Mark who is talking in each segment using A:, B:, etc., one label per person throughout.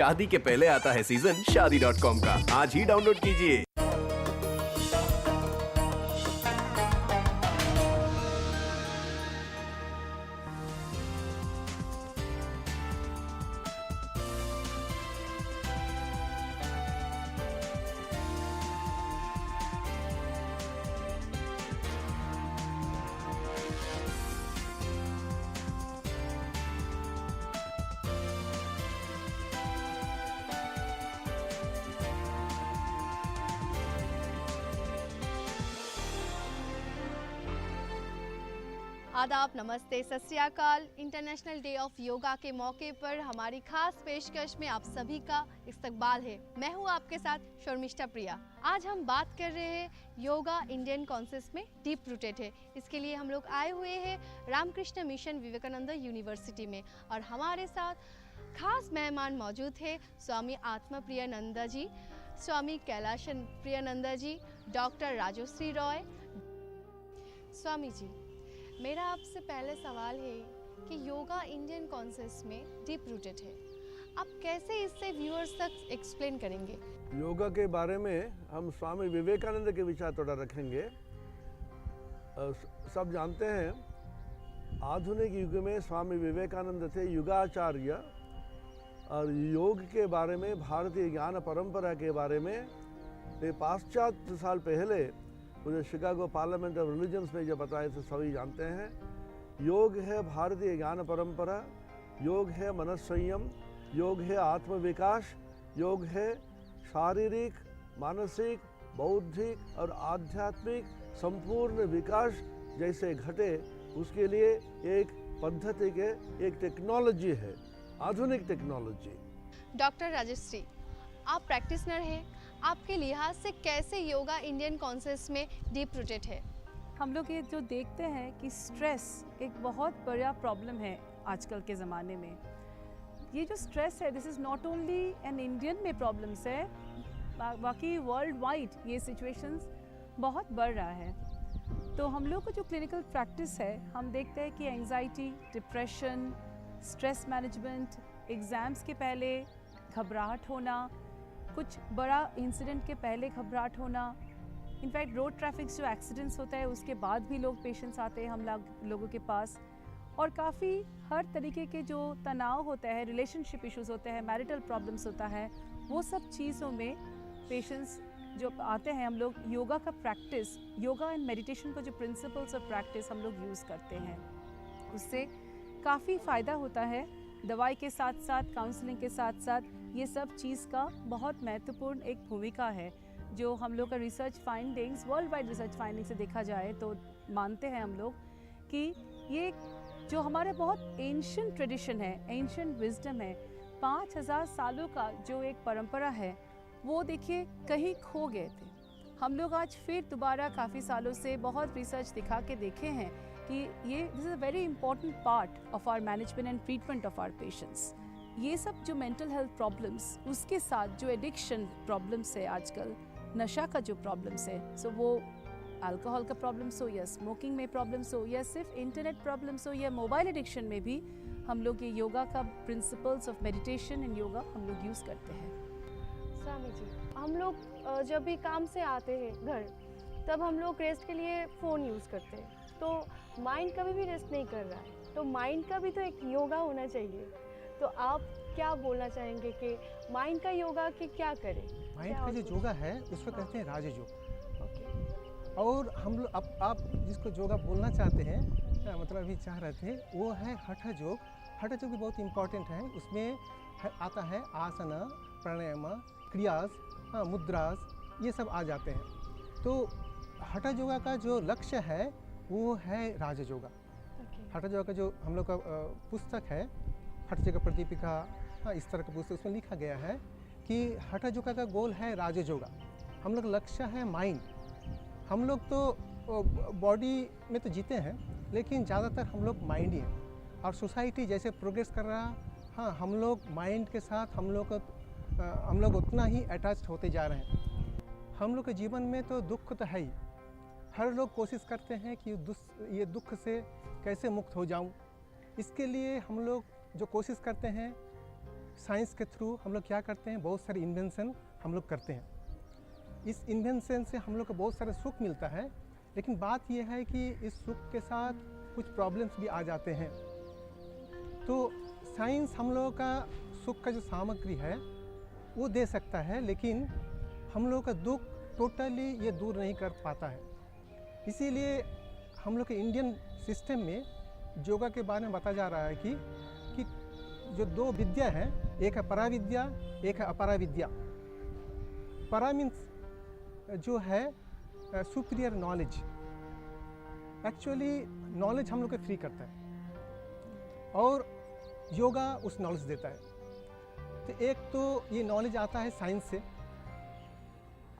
A: शादी के पहले आता है सीजन शादी.com का। आज ही डाउनलोड कीजिए।
B: आदाब, नमस्ते, सत श्री अकाल। इंटरनेशनल डे ऑफ योगा के मौके पर हमारी खास पेशकश में आप सभी का इस्तकबाल है। मैं हूँ आपके साथ शर्मिष्ठा प्रिया। आज हम बात कर रहे हैं योगा इंडियन कॉन्सेप्ट में डीप रूटेड है। इसके लिए हम लोग आए हुए हैं रामकृष्ण मिशन विवेकानंद यूनिवर्सिटी में और हमारे साथ खास मेहमान मौजूद है स्वामी आत्मा प्रियानंदा जी, स्वामी कैलाश प्रियानंदा जी, डॉक्टर राजश्री रॉय। स्वामी जी, मेरा आपसे पहले सवाल है कि योगा इंडियन कॉन्सेप्ट में डीप रूटेड है, आप कैसे इससे व्यूअर्स तक एक्सप्लेन करेंगे?
C: योगा के बारे में हम स्वामी विवेकानंद के विचार थोड़ा रखेंगे। सब जानते हैं आधुनिक युग में स्वामी विवेकानंद थे युगाचार्य, और योग के बारे में, भारतीय ज्ञान परंपरा के बारे में 500 साल पहले मुझे शिकागो पार्लियामेंट ऑफ रिलीजन्स में जो बताए थे सभी जानते हैं। योग है भारतीय ज्ञान परंपरा, योग है मनस्संयम, योग है आत्मविकास, योग है शारीरिक, मानसिक, बौद्धिक और आध्यात्मिक संपूर्ण विकास जैसे घटे उसके लिए एक पद्धति के एक टेक्नोलॉजी है, आधुनिक टेक्नोलॉजी।
B: डॉक्टर राजश्री, आप प्रैक्टिशनर हैं, आपके लिहाज से कैसे योगा इंडियन कॉन्सेप्ट में डीप रूटेड है?
D: हम लोग ये जो देखते हैं कि स्ट्रेस एक बहुत बड़ा प्रॉब्लम है आजकल के ज़माने में। ये जो स्ट्रेस है, this is not only an Indian में प्रॉब्लम्स है, बाकी वर्ल्ड वाइड ये सिचुएशंस बहुत बढ़ रहा है। तो हम लोग को जो क्लिनिकल प्रैक्टिस है, हम देखते हैं कि anxiety, depression, stress management, exams के पहले घबराहट होना, कुछ बड़ा इंसिडेंट के पहले घबराहट होना, इनफैक्ट रोड ट्रैफिक जो एक्सीडेंट्स होता है उसके बाद भी लोग पेशेंट्स आते हैं हम लोगों के पास, और काफ़ी हर तरीके के जो तनाव होता है, रिलेशनशिप इश्यूज़ होते हैं, मैरिटल प्रॉब्लम्स होता है, वो सब चीज़ों में पेशेंट्स जो आते हैं, हम लोग योगा का प्रैक्टिस, योगा एंड मेडिटेशन का जो प्रिंसिपल्स ऑफ प्रैक्टिस हम लोग यूज़ करते हैं, उससे काफ़ी फ़ायदा होता है। दवाई के साथ साथ, काउंसलिंग के साथ साथ ये सब चीज़ का बहुत महत्वपूर्ण एक भूमिका है। जो हम लोग का research findings, world wide research findings से देखा जाए तो मानते हैं हम लोग कि ये जो हमारे बहुत एंशिएंट ट्रेडिशन है, एंशिएंट विजडम है, 5000 सालों का जो एक परंपरा है, वो देखिए कहीं खो गए थे। हम लोग आज फिर दोबारा काफ़ी सालों से बहुत रिसर्च दिखा के देखे हैं कि ये this is a very important part of our management and treatment of our patients. ये सब जो मेंटल हेल्थ प्रॉब्लम्स, उसके साथ जो एडिक्शन प्रॉब्लम्स है आजकल, नशा का जो प्रॉब्लम्स है, सो वो अल्कोहल का प्रॉब्लम्स हो या स्मोकिंग में प्रॉब्लम्स हो या सिर्फ इंटरनेट प्रॉब्लम्स हो या मोबाइल एडिक्शन में भी हम लोग ये योगा का principles of meditation and yoga हम लोग यूज़ करते हैं।
B: स्वामी जी, हम लोग जब भी काम से आते हैं घर, तब हम लोग रेस्ट के लिए फ़ोन यूज़ करते हैं, तो माइंड कभी भी रेस्ट नहीं कर रहा है, तो माइंड का भी तो एक योगा होना चाहिए। तो आप क्या बोलना चाहेंगे कि माइंड का योगा कि क्या करें?
E: माइंड का जो योगा है उसको कहते हैं राजयोग।
B: ओके।
E: और हम लोग आप जिसको योगा बोलना चाहते हैं, मतलब अभी चाह रहे थे, वो है हठ योग। हठ योग भी बहुत इम्पॉर्टेंट है। उसमें आता है आसन, प्राणायाम, क्रियास, मुद्रास, ये सब आ जाते हैं। तो हठ योगा का जो लक्ष्य है वो है राजयोगा। हठ योगा का जो हम लोग का पुस्तक है, हठ योगा प्रदीपिका, इस तरह का पुस्तक, उसमें लिखा गया है कि हठ योगा का गोल है राजयोगा। हम लोग लक्ष्य है माइंड। हम लोग तो बॉडी में तो जीते हैं, लेकिन ज़्यादातर हम लोग माइंड ही हैं। और सोसाइटी जैसे प्रोग्रेस कर रहा, हाँ, हम लोग माइंड के साथ हम लोग उतना ही अटैच्ड होते जा रहे हैं। हम लोग के जीवन में तो दुख तो है ही। हर लोग कोशिश करते हैं कि ये दुख से कैसे मुक्त हो जाऊं। इसके लिए हम लोग जो कोशिश करते हैं, साइंस के थ्रू हम लोग क्या करते हैं, बहुत सारे इन्वेंशन हम लोग करते हैं। इस इन्वेंशन से हम लोग को बहुत सारा सुख मिलता है, लेकिन बात यह है कि इस सुख के साथ कुछ प्रॉब्लम्स भी आ जाते हैं। तो साइंस हम लोगों का सुख का जो सामग्री है वो दे सकता है, लेकिन हम लोगों का दुख टोटली ये दूर नहीं कर पाता है। इसीलिए हम लोग के इंडियन सिस्टम में योगा के बारे में बताया जा रहा है कि जो दो विद्या हैं, एक है पराविद्या, एक है अपराविद्या। परा मीन्स जो है सुपीरियर नॉलेज। एक्चुअली नॉलेज हम लोग को फ्री करता है और योगा उस नॉलेज देता है। तो एक तो ये नॉलेज आता है साइंस से,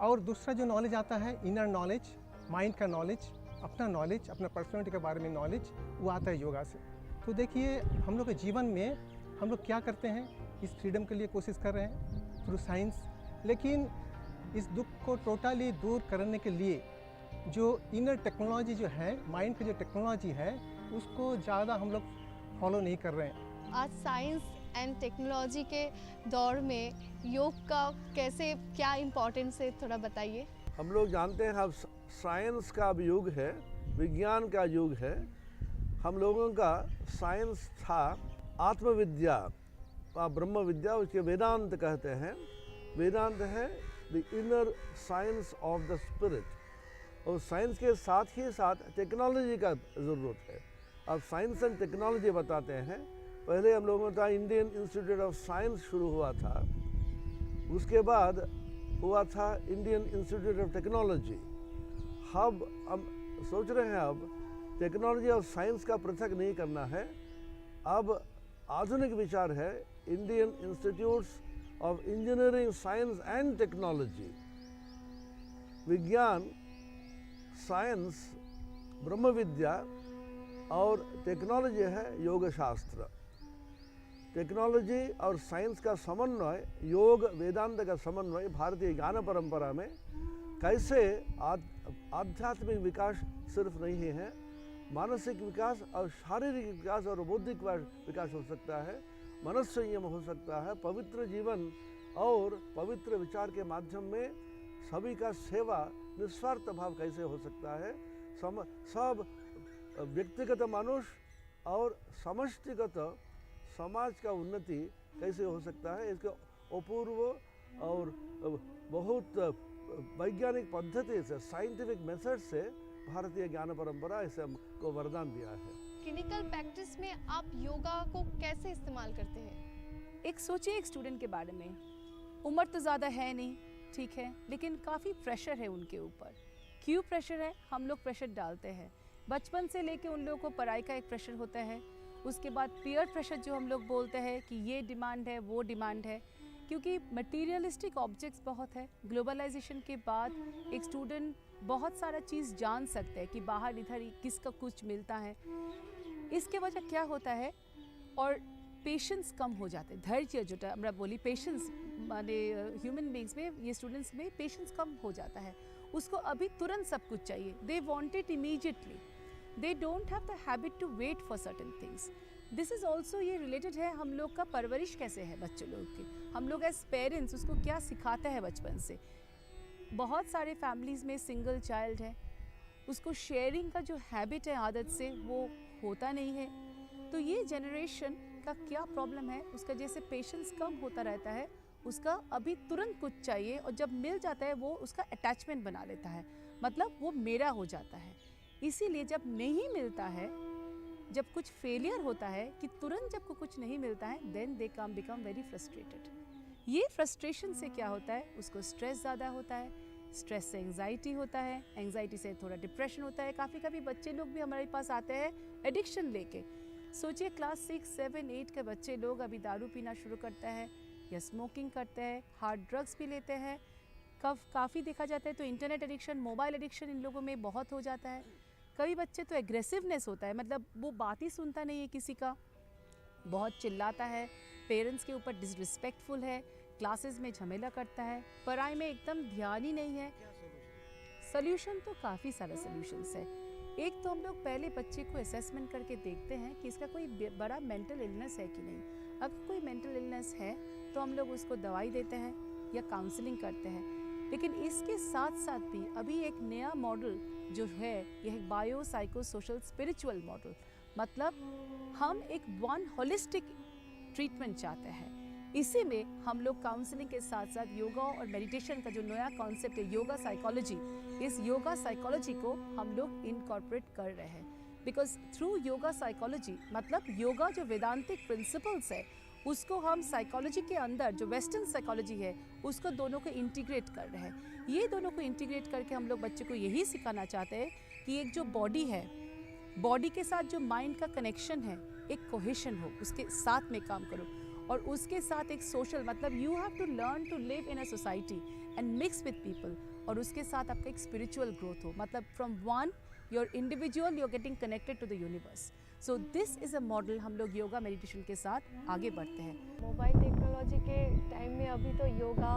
E: और दूसरा जो नॉलेज आता है इनर नॉलेज, माइंड का नॉलेज, अपना नॉलेज, अपना पर्सनालिटी के बारे में नॉलेज, वो आता है योगा से। तो देखिए हम लोग के जीवन में हम लोग क्या करते हैं, इस फ्रीडम के लिए कोशिश कर रहे हैं थ्रू साइंस, लेकिन इस दुख को टोटली दूर करने के लिए जो इनर टेक्नोलॉजी जो है, माइंड की जो टेक्नोलॉजी है, उसको ज़्यादा हम लोग फॉलो नहीं कर रहे हैं।
B: आज साइंस एंड टेक्नोलॉजी के दौर में योग का कैसे, क्या इम्पोर्टेंस है, थोड़ा बताइए।
C: हम लोग जानते हैं अब साइंस का अब युग है, विज्ञान का युग है। हम लोगों का साइंस था आत्मविद्या, ब्रह्म विद्या, उसके वेदांत कहते हैं। वेदांत है the inner science of the spirit. और साइंस के साथ ही साथ टेक्नोलॉजी का ज़रूरत है। अब साइंस एंड टेक्नोलॉजी बताते हैं। पहले हम लोगों का इंडियन इंस्टीट्यूट ऑफ साइंस शुरू हुआ था, उसके बाद हुआ था इंडियन इंस्टीट्यूट ऑफ टेक्नोलॉजी। अब हम सोच रहे हैं अब टेक्नोलॉजी और साइंस का पृथक नहीं करना है। अब आधुनिक विचार है Indian institutes of engineering, science and technology. विज्ञान, साइंस, ब्रह्म विद्या और टेक्नोलॉजी है योग शास्त्र। टेक्नोलॉजी और साइंस का समन्वय, योग वेदांत का समन्वय भारतीय ज्ञान परंपरा में कैसे आध्यात्मिक विकास सिर्फ नहीं है, मानसिक विकास और शारीरिक विकास और बौद्धिक विकास हो सकता है, मनस संयम हो सकता है, पवित्र जीवन और पवित्र विचार के माध्यम में सभी का सेवा, निस्वार्थ भाव कैसे हो सकता है, सब व्यक्तिगत मनुष्य और समष्टिगत समाज का उन्नति कैसे हो सकता है, इसके अपूर्व और बहुत वैज्ञानिक पद्धति से, साइंटिफिक मेथड से भारतीय ज्ञान परंपरा इसे हमको वरदान दिया है।
B: क्लिनिकल प्रैक्टिस में आप योगा को कैसे इस्तेमाल करते हैं?
D: एक सोचिए एक स्टूडेंट के बारे में, उम्र तो ज़्यादा है नहीं, ठीक है, लेकिन काफ़ी प्रेशर है उनके ऊपर। क्यों प्रेशर है? हम लोग प्रेशर डालते हैं। बचपन से लेके उन लोगों को पढ़ाई का एक प्रेशर होता है, उसके बाद पीयर प्रेशर जो हम लोग बोलते हैं कि ये डिमांड है, वो डिमांड है, क्योंकि मटीरियलिस्टिक ऑब्जेक्ट्स बहुत है। ग्लोबलाइजेशन के बाद एक स्टूडेंट बहुत सारा चीज़ जान सकते हैं कि बाहर इधर किसका कुछ मिलता है। इसके वजह क्या होता है, और पेशेंस कम हो जाते हैं, धैर्य जो আমরা बोली पेशेंस माने ह्यूमन बींग्स में, ये स्टूडेंट्स में पेशेंस कम हो जाता है। उसको अभी तुरंत सब कुछ चाहिए, they want it immediately, they don't have the habit to wait for certain things. This is also, ये रिलेटेड है हम लोग का परवरिश कैसे है बच्चे लोग की, हम लोग एज पेरेंट्स उसको क्या सिखाते हैं बचपन से। बहुत सारे फैमिलीज़ में सिंगल चाइल्ड है, उसको शेयरिंग का जो हैबिट है आदत से वो होता नहीं है। तो ये जनरेशन का क्या प्रॉब्लम है, उसका जैसे पेशेंस कम होता रहता है, उसका अभी तुरंत कुछ चाहिए, और जब मिल जाता है वो उसका अटैचमेंट बना लेता है, मतलब वो मेरा हो जाता है। इसीलिए जब नहीं मिलता है, जब कुछ फेलियर होता है कि तुरंत जब को कुछ नहीं मिलता है, then they become very frustrated. ये फ्रस्ट्रेशन से क्या होता है, उसको स्ट्रेस ज़्यादा होता है, स्ट्रेस से एंग्जाइटी होता है, एंग्जाइटी से थोड़ा डिप्रेशन होता है। कभी बच्चे लोग भी हमारे पास आते हैं एडिक्शन लेके। सोचिए क्लास 6, 7, 8 के बच्चे लोग अभी दारू पीना शुरू करते हैं या स्मोकिंग करते हैं, हार्ड ड्रग्स भी लेते हैं। काफ़ी देखा जाता है तो internet addiction, mobile addiction in लोगों में बहुत हो जाता है। कई बच्चे तो एग्रेसिवनेस होता है, मतलब वो बात ही सुनता नहीं है किसी का, बहुत चिल्लाता है, पेरेंट्स के ऊपर डिसरिस्पेक्टफुल है, क्लासेस में झमेला करता है, पढ़ाई में एकदम ध्यान ही नहीं है। सोल्यूशन तो काफ़ी सारा सोल्यूशंस है। एक तो हम लोग पहले बच्चे को असेसमेंट करके देखते हैं कि इसका कोई बड़ा मेंटल इलनेस है कि नहीं। अब कोई मेंटल इलनेस है तो हम लोग उसको दवाई देते हैं या काउंसलिंग करते हैं, लेकिन इसके साथ साथ भी अभी एक नया मॉडल जो है यह bio psycho social spiritual model, मतलब हम एक वन होलिस्टिक ट्रीटमेंट चाहते हैं। इसी में हम लोग काउंसलिंग के साथ साथ योगा और मेडिटेशन का जो नया कॉन्सेप्ट है योगा साइकोलॉजी, इस योगा साइकोलॉजी को हम लोग इनकॉर्पोरेट कर रहे हैं। बिकॉज थ्रू योगा साइकोलॉजी मतलब योगा जो वेदांतिक प्रिंसिपल्स है उसको हम साइकोलॉजी के अंदर जो वेस्टर्न साइकोलॉजी है उसको दोनों को इंटीग्रेट कर रहे हैं। ये दोनों को इंटीग्रेट करके हम लोग बच्चे को यही सिखाना चाहते हैं कि एक जो बॉडी है, बॉडी के साथ जो माइंड का कनेक्शन है, एक कोहेशन हो, उसके साथ में काम करो। और उसके साथ एक सोशल मतलब you have to learn to live in a society and mix with people, और उसके साथ आपका एक स्पिरिचुअल ग्रोथ हो, मतलब from one your individual you are getting connected to the universe. So this is a model हम लोग yoga meditation के साथ आगे बढ़ते हैं।
B: मोबाइल टेक्नोलॉजी के टाइम में अभी तो योगा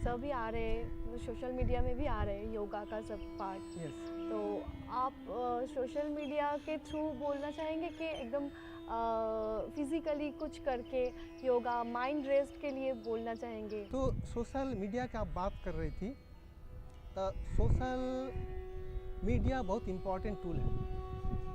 B: सभी आ रहे हैं, सोशल मीडिया में भी आ रहे हैं योगा का सब पार्ट।
E: यस,
B: तो आप सोशल मीडिया के थ्रू बोलना चाहेंगे कि एकदम फिजिकली कुछ करके योगा माइंड रेस्ट के लिए बोलना चाहेंगे?
E: तो सोशल मीडिया की आप बात कर रही थी, तो सोशल मीडिया बहुत इम्पॉर्टेंट टूल है।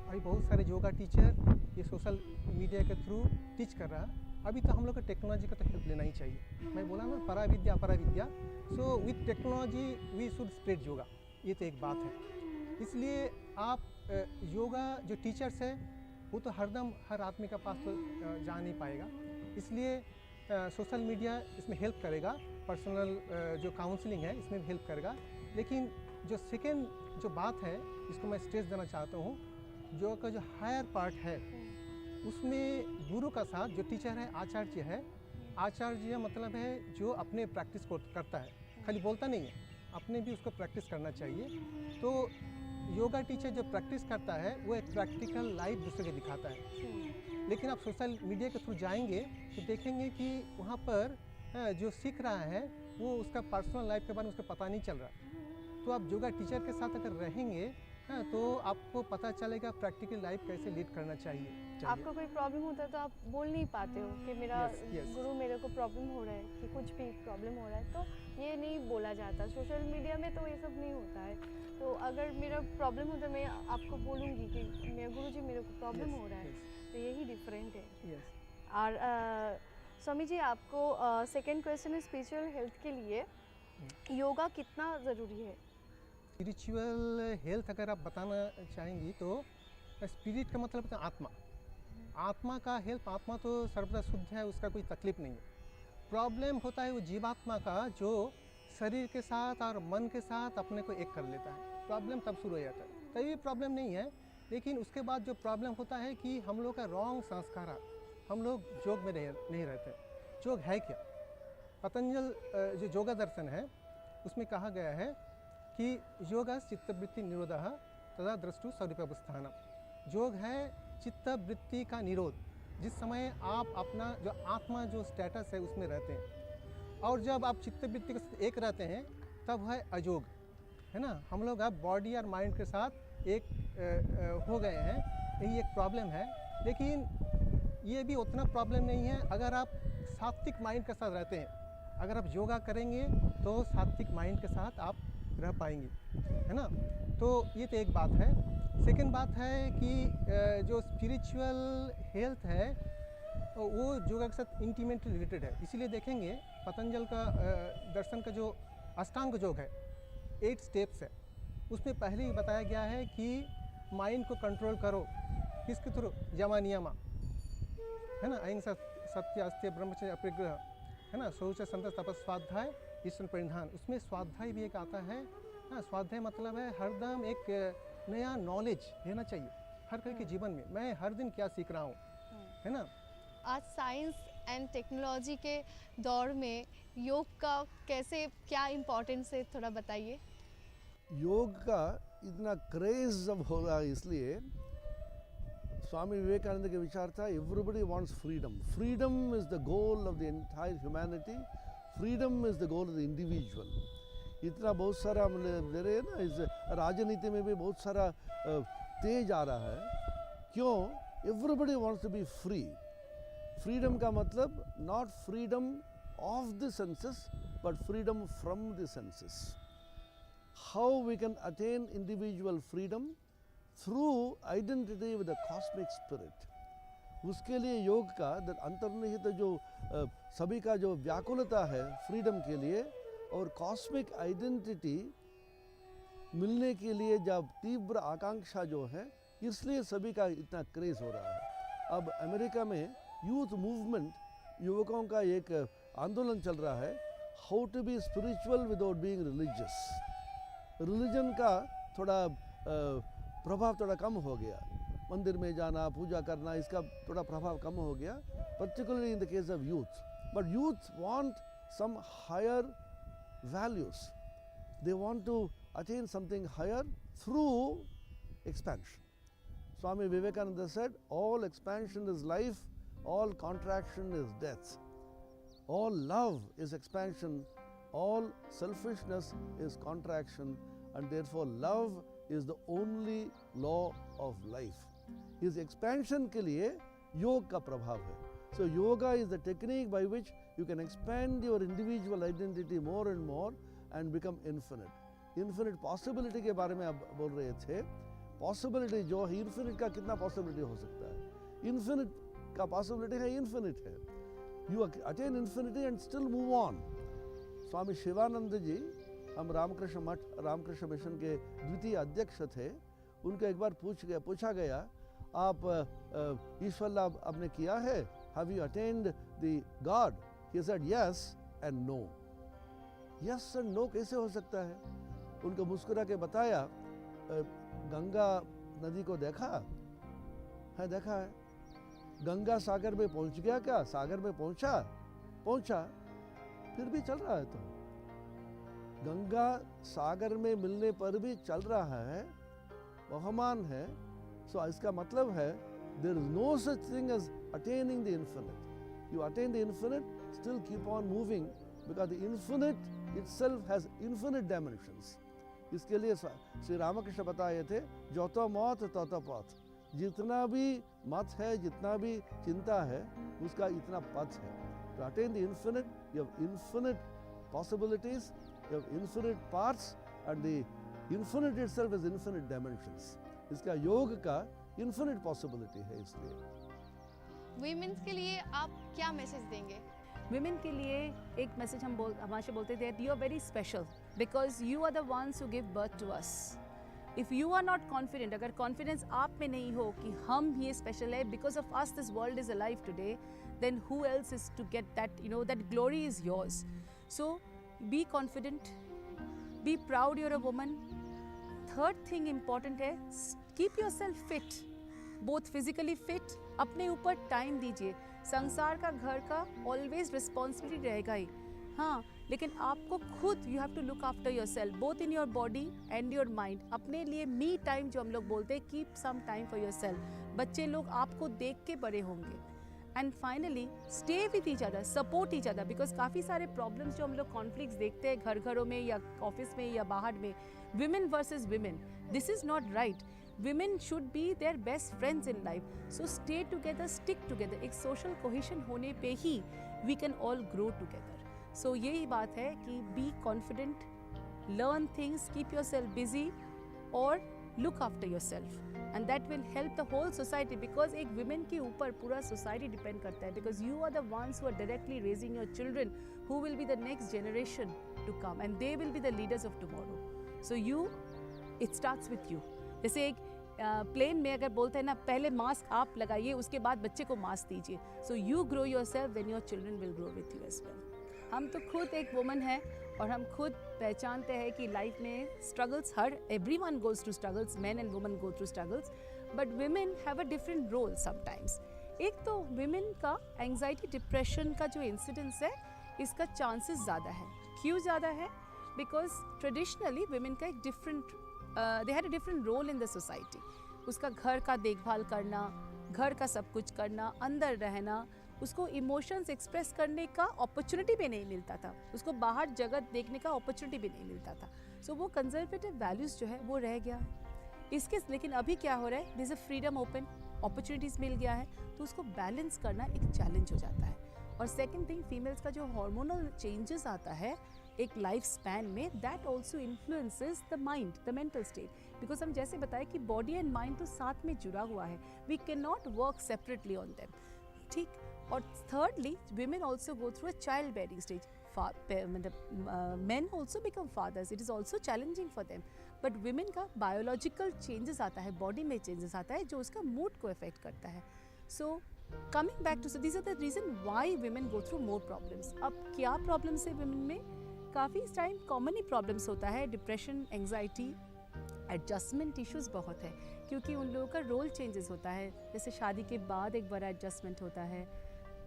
E: अभी बहुत सारे योगा टीचर ये सोशल मीडिया के थ्रू टीच कर रहा है। अभी तो हम लोग को टेक्नोलॉजी का तो हेल्प लेना ही चाहिए। मैं बोला ना परा विद्या अपरा विद्या, so with technology we should spread yoga, ये तो एक बात है। इसलिए आप योगा जो टीचर्स है वो तो हरदम हर आदमी के पास तो जा नहीं पाएगा, इसलिए सोशल मीडिया इसमें हेल्प करेगा। पर्सनल जो काउंसलिंग है इसमें भी हेल्प करेगा। लेकिन जो सेकेंड जो बात है इसको मैं स्ट्रेस देना चाहता हूँ, जो का जो हायर पार्ट है उसमें गुरु का साथ जो टीचर है आचार्य है। आचार्य मतलब है जो अपने प्रैक्टिस को करता है, खाली बोलता नहीं है, अपने भी उसको प्रैक्टिस करना चाहिए। तो योगा टीचर जो प्रैक्टिस करता है वो एक प्रैक्टिकल लाइफ दूसरे को दिखाता है। लेकिन आप सोशल मीडिया के थ्रू जाएंगे तो देखेंगे कि वहाँ पर जो सीख रहा है वो उसका पर्सनल लाइफ के बारे में उसको पता नहीं चल रहा। तो आप योगा टीचर के साथ अगर रहेंगे तो आपको पता चलेगा प्रैक्टिकल लाइफ कैसे लीड करना चाहिए।
B: आपको कोई प्रॉब्लम होता है तो आप बोल नहीं पाते हो कि मेरा
E: yes.
B: गुरु मेरे को प्रॉब्लम हो रहा है कि कुछ भी प्रॉब्लम हो रहा है, तो ये नहीं बोला जाता। सोशल मीडिया में तो ये सब नहीं होता है। तो अगर मेरा प्रॉब्लम होता है मैं आपको बोलूँगी कि मेरे गुरु जी मेरे को प्रॉब्लम हो रहा है, तो यही डिफरेंट है। और स्वामी जी आपको सेकेंड क्वेश्चन है स्पिरिचुअल हेल्थ के लिए योगा कितना ज़रूरी है?
E: स्पिरिचुअल हेल्थ अगर आप बताना चाहेंगी तो स्पिरिट का मतलब है आत्मा। आत्मा का हेल्थ, आत्मा तो सर्वदा शुद्ध है, उसका कोई तकलीफ नहीं है। प्रॉब्लम होता है वो जीवात्मा का जो शरीर के साथ और मन के साथ अपने को एक कर लेता है, प्रॉब्लम तब शुरू हो जाता है। तभी प्रॉब्लम नहीं है, लेकिन उसके बाद जो प्रॉब्लम होता है कि हम लोग का रॉन्ग संस्कार, हम लोग योग में नहीं रहते। योग है क्या? पतंजल जो योगा दर्शन है उसमें कहा गया है कि योगा चित्तवृत्ति निरोधः तदा द्रष्टु स्वरूपावस्थानम्। योग है चित्तवृत्ति का निरोध, जिस समय आप अपना जो आत्मा जो स्टेटस है उसमें रहते हैं, और जब आप चित्तवृत्ति के साथ एक रहते हैं तब है अयोग, है ना। हम लोग अब बॉडी और माइंड के साथ एक हो गए हैं, यही एक प्रॉब्लम है। लेकिन ये भी उतना प्रॉब्लम नहीं है अगर आप सात्विक माइंड के साथ रहते हैं। अगर आप योगा करेंगे तो सात्विक माइंड के साथ आप रह पाएंगे, है ना। तो ये तो एक बात है। सेकेंड बात है कि जो स्पिरिचुअल हेल्थ है वो योगा के साथ इंटीमेटली रिलेटेड है। इसीलिए देखेंगे पतंजल का दर्शन का जो अष्टांग योग है, 8 स्टेप्स है, उसमें पहले ही बताया गया है कि माइंड को कंट्रोल करो, किसके थ्रू? यमा नियमा, है ना, अहिंसा सत्य अस्त्य ब्रह्मचर्य अपरिग्रह, है ना, शौच संतोष तपस स्वाध्याय ईश्वर परिधान। उसमें स्वाध्याय भी एक आता है ना। स्वाध्याय मतलब है हरदम एक नया नॉलेज लेना चाहिए हर कोई के जीवन में, मैं हर दिन क्या सीख रहा हूँ, है ना।
B: आज साइंस एंड टेक्नोलॉजी के दौर में योग का कैसे क्या इम्पोर्टेंस है, थोड़ा बताइए।
C: योग का इतना क्रेज अब हो रहा है, इसलिए स्वामी विवेकानंद के विचार था everybody wants freedom. Freedom is the goal of the entire humanity, freedom is the goal of the individual. इतना बहुत सारा हम दे रहे हैं ना, इस राजनीति में भी बहुत सारा तेज आ रहा है। क्यों? Everybody wants to be free. Freedom का मतलब not freedom of the senses but freedom from the senses. How we can attain individual freedom through identity with the cosmic spirit. उसके लिए योग का अंतर्निहित जो सभी का जो व्याकुलता है फ्रीडम के लिए और कॉस्मिक आइडेंटिटी मिलने के लिए जब तीव्र आकांक्षा जो है, इसलिए सभी का इतना क्रेज हो रहा है. अब अमेरिका में यूथ मूवमेंट, युवकों का एक आंदोलन चल रहा है, how to be spiritual without being religious. Religion का थोड़ा प्रभाव थोड़ा कम हो गया, मंदिर में जाना, पूजा करना, इसका थोड़ा प्रभाव कम हो गया, particularly in the case of youth. But youth want some higher values. They want to attain something higher through expansion. Swami Vivekananda said, all expansion is life, all contraction is death. All love is expansion, all selfishness is contraction, and therefore love is the only law of life. इस expansion के लिए योग का प्रभाव है. So yoga is the technique by which you can expand your individual identity more and more and become infinite. Infinite possibility के बारे में आप बोल रहे थे. Possibility जो है, infinite का कितना possibility हो सकता है? Infinite का possibility है, infinite है. You attain infinity and still move on. स्वामी शिवानंद जी, हम रामकृष्ण मठ, रामकृष्ण मिशन के द्वितीय अध्यक्ष थे. उनको एक बार पूछा गया, आप ईश्वर लाभ आपने किया है? Have you attained the God? He said yes and no. Yes and no कैसे हो सकता है? उनको मुस्कुरा के बताया, गंगा नदी को देखा है? देखा है. गंगा सागर में पहुंच गया क्या? सागर में पहुंचा, फिर भी चल रहा है. तो गंगा सागर में मिलने पर भी चल रहा है, बहमान है. सो इसका मतलब है there is no such thing as attaining the infinite. You attain the infinite, still keep on moving because the infinite itself has infinite dimensions. इसके लिए श्री रामकृष्ण बताए थे, जोतो मौत तोतो पथ. जितना भी मत है, जितना भी चिंता है, उसका इतना पथ है. To attain the infinite, you have infinite possibilities, you have infinite parts, and the infinite itself has infinite dimensions. इसका योग का infinite possibility है. इसलिए
B: वीमेंस के लिए आप क्या मैसेज देंगे?
D: Women के लिए एक मैसेज हम हमेशा बोलते थे, you are very special because you are the ones who give birth to us. If you are not confident, अगर confidence आप में नहीं हो कि हम ये special है, because of us this world is alive today, then who else is to get that, that glory is yours. So be confident, be proud you're a woman. Third thing important है, keep yourself fit, both physically fit, अपने ऊपर time दीजिए. संसार का, घर का always responsibility रहेगा ही, हाँ, लेकिन आपको खुद you have to look after yourself, both in your body and your mind. अपने लिए मी टाइम जो हम लोग बोलते हैं, keep some time for yourself. बच्चे लोग आपको देख के बड़े होंगे. And finally stay with each other, support each other, because काफ़ी सारे प्रॉब्लम्स जो हम लोग कॉन्फ्लिक्ट्स देखते हैं घरों में या ऑफिस में या बाहर में, women versus women, this is not right. Women should be their best friends in life. So stay together, stick together. एक social cohesion होने पे ही we can all grow together. So यही बात है कि be confident, learn things, keep yourself busy और look after yourself. And that will help the whole society because एक women के ऊपर पूरा society depend करता है because you are the ones who are directly raising your children who will be the next generation to come and they will be the leaders of tomorrow. So it starts with you. जैसे एक plane में अगर बोलते हैं ना, पहले mask आप लगाइए, उसके बाद बच्चे को मास्क दीजिए. So you grow yourself, then your children will grow with you as well. हम तो खुद एक वुमन है और हम खुद पहचानते हैं कि लाइफ में struggles, everyone goes through struggles, man and woman go through struggles, but women have a different role sometimes. एक तो वुमेन का एंग्जाइटी, डिप्रेशन का जो इंसिडेंस है, इसका चांसेस ज़्यादा है. क्यों ज़्यादा है? बिकॉज ट्रेडिशनली वुमेन का एक different they had a different role in the society. उसका घर का देखभाल करना, घर का सब कुछ करना, अंदर रहना, उसको इमोशंस एक्सप्रेस करने का अपॉर्चुनिटी भी नहीं मिलता था, उसको बाहर जगत देखने का अपॉर्चुनिटी भी नहीं मिलता था. सो वो कंजर्वेटिव वैल्यूज़ जो है वो रह गया इसके. लेकिन अभी क्या हो रहा है, this a freedom open, opportunities मिल गया है, तो उसको बैलेंस करना एक चैलेंज हो जाता है। और सेकंड थिंग, फीमेल्स का जो हार्मोनल चेंजेस आता है एक लाइफ स्पैन में, that also influences the mind, the mental state, because हम जैसे बताए कि बॉडी एंड माइंड तो साथ में जुड़ा हुआ है, we can not work separately on them, ठीक। और thirdly, women also go through a childbearing stage. Men also become fathers. It is also challenging for them. But women का biological changes आता है, body में changes आता है जो उसका mood को affect करता है. So coming back to, so these are the reason why women go through more problems. अब क्या problems है women में? काफ़ी टाइम common ही problems होता है, depression, anxiety, एडजस्टमेंट इश्यूज़ बहुत है, क्योंकि उन लोगों का रोल चेंजेस होता है। जैसे शादी के बाद एक बड़ा एडजस्टमेंट होता है,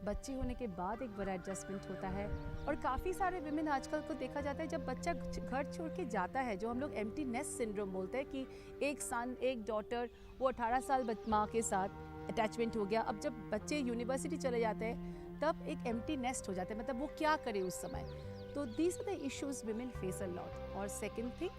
D: बच्चे होने के बाद एक बड़ा एडजस्टमेंट होता है, और काफ़ी सारे विमेन आजकल को देखा जाता है जब बच्चा घर छोड़ के जाता है, जो हम लोग एम्प्टी नेस्ट सिंड्रोम बोलते हैं कि एक सन एक डॉटर, वो 18 साल माँ के साथ अटैचमेंट हो गया। अब जब बच्चे यूनिवर्सिटी चले जाते हैं तब एक एम्प्टी नेस्ट हो जाता है, मतलब वो क्या करे उस समय। तो these are the issues women face a lot. और सेकेंड थिंग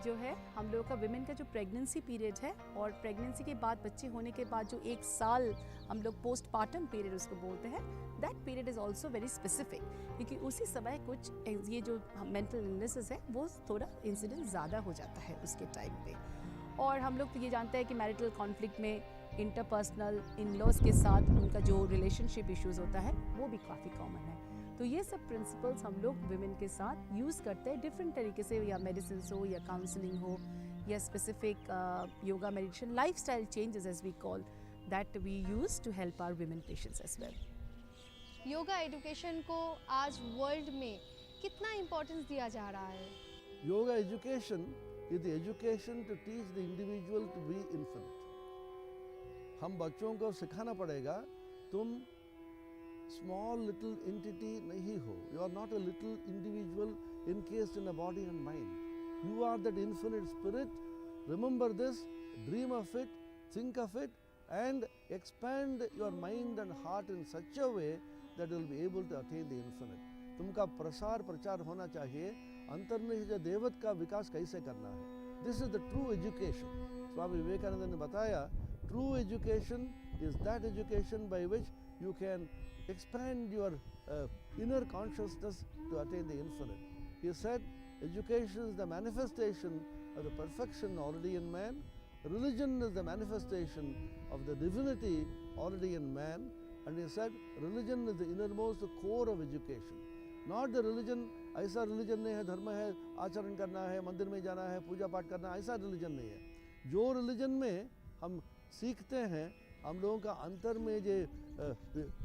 D: जो है, हम लोगों का विमेन का जो प्रेगनेंसी पीरियड है और प्रेगनेंसी के बाद बच्चे होने के बाद जो एक साल हम लोग पोस्टपार्टम पीरियड उसको बोलते हैं, that period is also very specific, क्योंकि उसी समय कुछ ये जो मेंटल इलनेसेस है वो थोड़ा इंसिडेंट ज़्यादा हो जाता है उसके टाइम पे। और हम लोग तो ये जानते हैं कि मैरिटल कॉन्फ्लिक्ट में इंटरपर्सनल इन लॉज के साथ उनका जो रिलेशनशिप इश्यूज़ होता है वो भी काफ़ी कॉमन है। तो ये सब प्रिंसिपल्स हम लोग विमेन के साथ यूज़ करते हैं डिफरेंट तरीके से, या मेडिसिन हो या काउंसलिंग हो या specific yoga meditation lifestyle changes as we call that we use to help our women patients as well.
B: Yoga education को आज वर्ल्ड में कितना इम्पोर्टेंस दिया जा रहा है?
C: Yoga education is the education to teach the individual to be infinite. हम बच्चों को सिखाना पड़ेगा, तुम small little entity नहीं हो. You are not a little individual encased in a body and mind. You are that infinite spirit. Remember this, dream of it, think of it, and expand your mind and heart in such a way that you will be able to attain the infinite. तुमका प्रसार प्रचार होना चाहिए, अंतर्निहित देवत का विकास कैसे करना है. This is the true education. Swami Vivekananda ने बताया, true education is that education by which you can expand your inner consciousness to attain the infinite. He said, education is the manifestation of the perfection already in man. Religion is the manifestation of the divinity already in man. And he said, religion is the innermost core of education. Not the religion, ऐसा religion नहीं है, धर्म है, आचरण करना है, मंदिर में जाना है, पूजा पाठ करना है, ऐसा religion नहीं है. जो religion में हम सीखते हैं, हम लोगों का अंतर में जो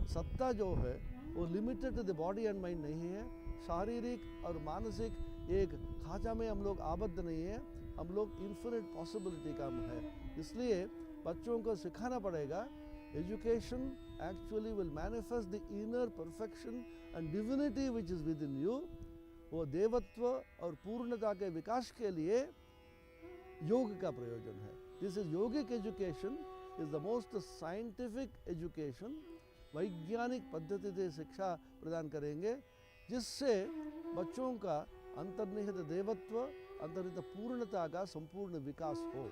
C: सत्ता जो है वो limited to the body and mind नहीं है, शारीरिक और मानसिक एक खांचा में हम लोग आबद्ध नहीं है, हम लोग इन्फिनिट पॉसिबिलिटी का हम है. इसलिए बच्चों को सिखाना पड़ेगा, education actually will manifest the inner perfection and divinity which is with in you. वो देवत्व और पूर्णता के विकास के लिए योग का प्रयोजन है. This is yogic education is the most scientific education. वैज्ञानिक पद्धति से शिक्षा प्रदान करेंगे जिससे बच्चों का अंतर्निहित देवत्व, अंतर्निहित पूर्णता का संपूर्ण विकास हो.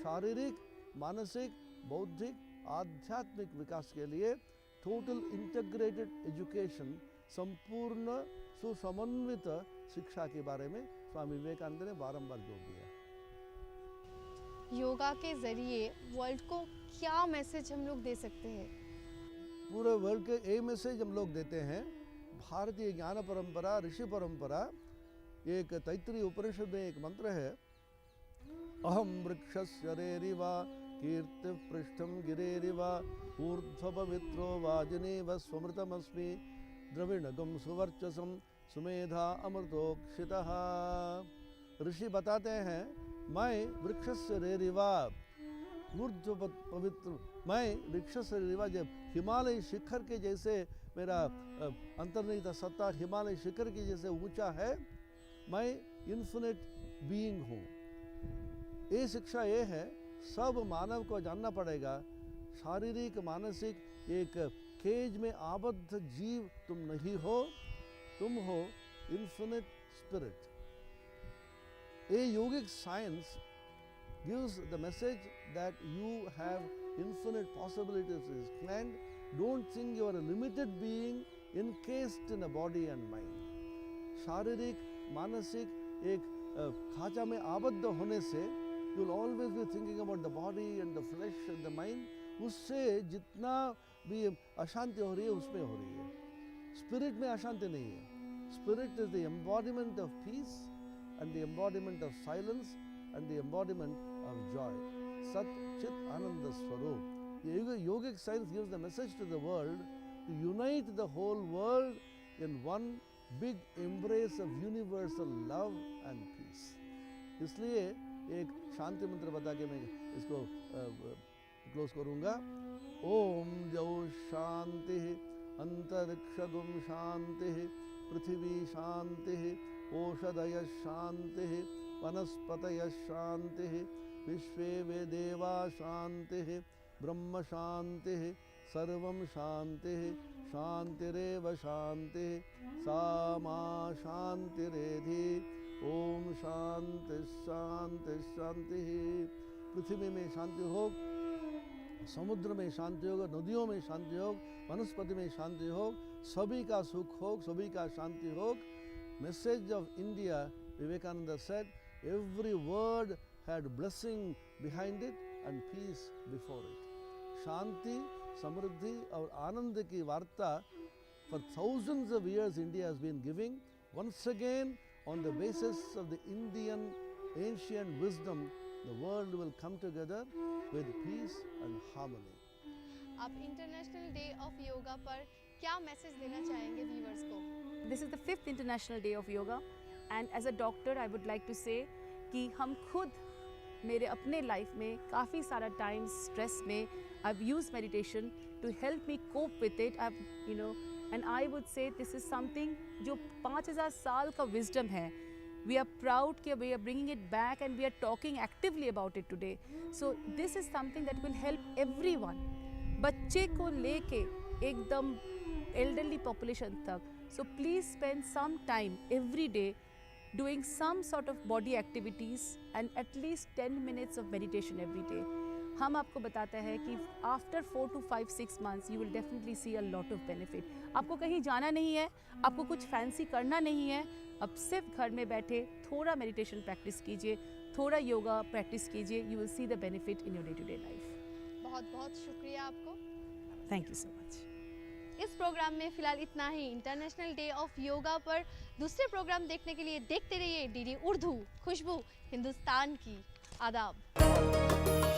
C: शारीरिक, मानसिक, बौद्धिक, आध्यात्मिक विकास के लिए टोटल इंटीग्रेटेड एजुकेशन, संपूर्ण सुसमन्वित शिक्षा के बारे में स्वामी विवेकानंद ने बारंबार जोर दिया.
B: योगा के जरिए वर्ल्ड को क्या मैसेज हम लोग दे सकते हैं?
C: पूरे वर्ल्ड के ये मैसेज हम लोग देते हैं. भारतीय ज्ञान परंपरा, ऋषि परंपरा, एक तैत्तिरीय उपनिषद में एक मंत्र है, अहम वृक्षस्य रेरिव कीर्ति पृष्ठम गिरेरिव ऊर्ध्व पवित्रो वाजिनेव स्वमृतमस्मि द्रविणगम सुवर्चसम सुमेधा अमृतोक्षितः. ऋषि बताते हैं, मैं वृक्ष से रेरिवा, ऊर्ध्व पवित्र, मैं वृक्ष से रेरिवा, जब हिमालय शिखर के जैसे मेरा अंतर्निहित सत्ता हिमालय शिखर के जैसे ऊंचा है, मैं इन्फिनिट बीइंग हूँ. ये शिक्षा ये है, सब मानव को जानना पड़ेगा, शारीरिक मानसिक एक केज में आबद्ध जीव तुम नहीं हो, तुम हो इन्फिनिट स्पिरिट. ये योगिक science gives the message that you have infinite possibilities, and don't think you are a limited being encased in a body and mind. शारीरिक मानसिक एक खांचा में आबद्ध होने से you will always be thinking about the body and the flesh and the mind. उससे जितना भी अशांति हो रही है उसमें हो रही है. स्पिरिट में अशांति नहीं है. Spirit is the embodiment of peace and the embodiment of silence and the embodiment of joy. Sat Chit Ananda Swarup. The yogic science gives the message to the world to unite the whole world in one big embrace of universal love and peace. इसलिए एक शांति मंत्र बता के मैं इसको close करूँगा. ओम जौ शांति अंतरिक्षगुम शांति पृथ्वी शांति ओषधय शांति वनस्पतय शांति विश्वे वेदेवा शांति ब्रह्म शांति सर्वं शांति शांतिरेव शांति सा मा शांतिरेधि. ओम शांति शांति शांति. पृथ्वी में शांति हो, समुद्र में शांति हो, नदियों में शांति हो, वनस्पति में शांति हो, सभी का सुख हो, सभी का शांति हो. Message of India, Vivekananda said, every word had blessing behind it and peace before it. Shanti, Samriddhi और आनंद की वार्ता for thousands of years India has been giving. Once again, on the basis of the Indian ancient wisdom, the world will come together with peace and harmony.
B: आप international day of yoga पर क्या message देना चाहेंगे viewers को?
D: This is the 5th International Day of Yoga, and as a doctor I would like to say कि हम खुद मेरे अपने लाइफ में काफ़ी सारा टाइम स्ट्रेस में I've used meditation to help me cope with it. And I would say this is something जो 5000 साल का wisdom है. We are proud कि we are bringing it back and we are talking actively about it today. So this is something that will help everyone. बच्चे को लेके एकदम elderly population तक. So please spend some time every day doing some sort of body activities and at least 10 minutes of meditation every day. हम आपको बताते हैं कि after 4 to 5, 6 months you will definitely see a lot of benefit. आपको कहीं जाना नहीं है, आपको कुछ फैंसी करना नहीं है, अब सिर्फ घर में बैठे थोड़ा मेडिटेशन प्रैक्टिस कीजिए, थोड़ा योगा प्रैक्टिस कीजिए. You will see the benefit in your day-to-day life.
B: बहुत बहुत शुक्रिया आपको.
D: Thank you so much.
B: इस प्रोग्राम में फिलहाल इतना ही. इंटरनेशनल डे ऑफ योगा पर दूसरे प्रोग्राम देखने के लिए देखते रहिए डीडी उर्दू, खुशबू हिंदुस्तान की. आदाब.